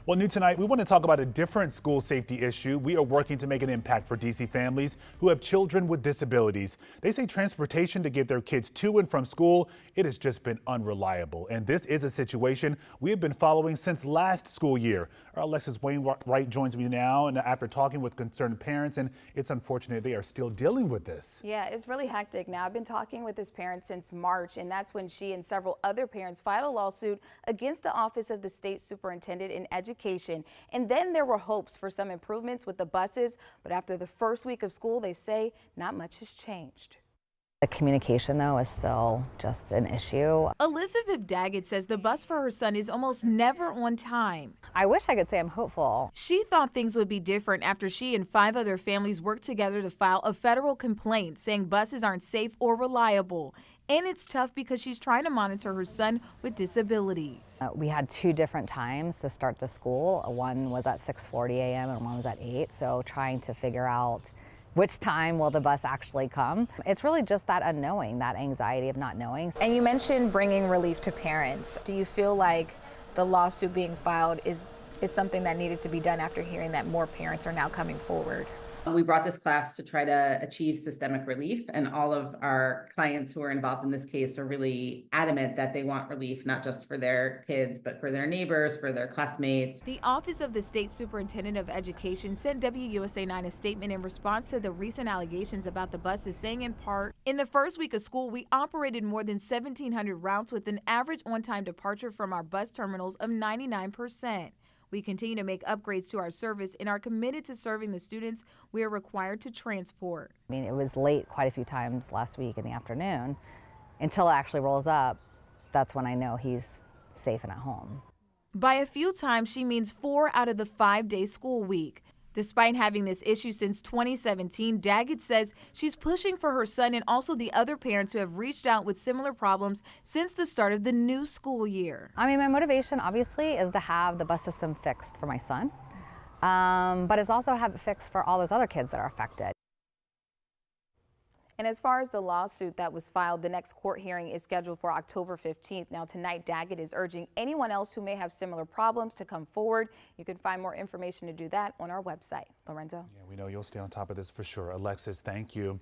Well, new tonight, we want to talk about a different school safety issue. We are working to make an impact for DC families who have children with disabilities. They say transportation to get their kids to and from school, it has just been unreliable. And this is a situation we have been following since last school year. Our Alexis Wainwright joins me now, and after talking with concerned parents, and it's unfortunate they are still dealing with this. Yeah, it's really hectic now. I've been talking with this parent since March, and that's when she and several other parents filed a lawsuit against the Office of the State Superintendent in Education. And then there were hopes for some improvements with the buses, but after the first week of school, they say not much has changed. The communication, though, is still just an issue. Elizabeth Daggett says the bus for her son is almost never on time. I wish I could say I'm hopeful. She thought things would be different after she and 5 other families worked together to file a federal complaint saying buses aren't safe or reliable. And it's tough because she's trying to monitor her son with disabilities. We had 2 different times to start the school. One was at 6:40 a.m. and one was at 8. So trying to figure out which time will the bus actually come. It's really just that unknowing, that anxiety of not knowing. And you mentioned bringing relief to parents. Do you feel like the lawsuit being filed is something that needed to be done after hearing that more parents are now coming forward? We brought this class to try to achieve systemic relief, and all of our clients who are involved in this case are really adamant that they want relief, not just for their kids, but for their neighbors, for their classmates. The Office of the State Superintendent of Education sent WUSA 9 a statement in response to the recent allegations about the buses, saying in part, "In the first week of school, we operated more than 1,700 routes with an average on-time departure from our bus terminals of 99%. We continue to make upgrades to our service and are committed to serving the students we are required to transport." I mean, it was late quite a few times last week in the afternoon. Until it actually rolls up, that's when I know he's safe and at home. By a few times, she means 4 out of the 5-day school week. Despite having this issue since 2017, Daggett says she's pushing for her son and also the other parents who have reached out with similar problems since the start of the new school year. I mean, my motivation obviously is to have the bus system fixed for my son, but it's also have it fixed for all those other kids that are affected. And as far as the lawsuit that was filed, the next court hearing is scheduled for October 15th. Now tonight, Daggett is urging anyone else who may have similar problems to come forward. You can find more information to do that on our website. Lorenzo? Yeah, we know you'll stay on top of this for sure. Alexis, thank you.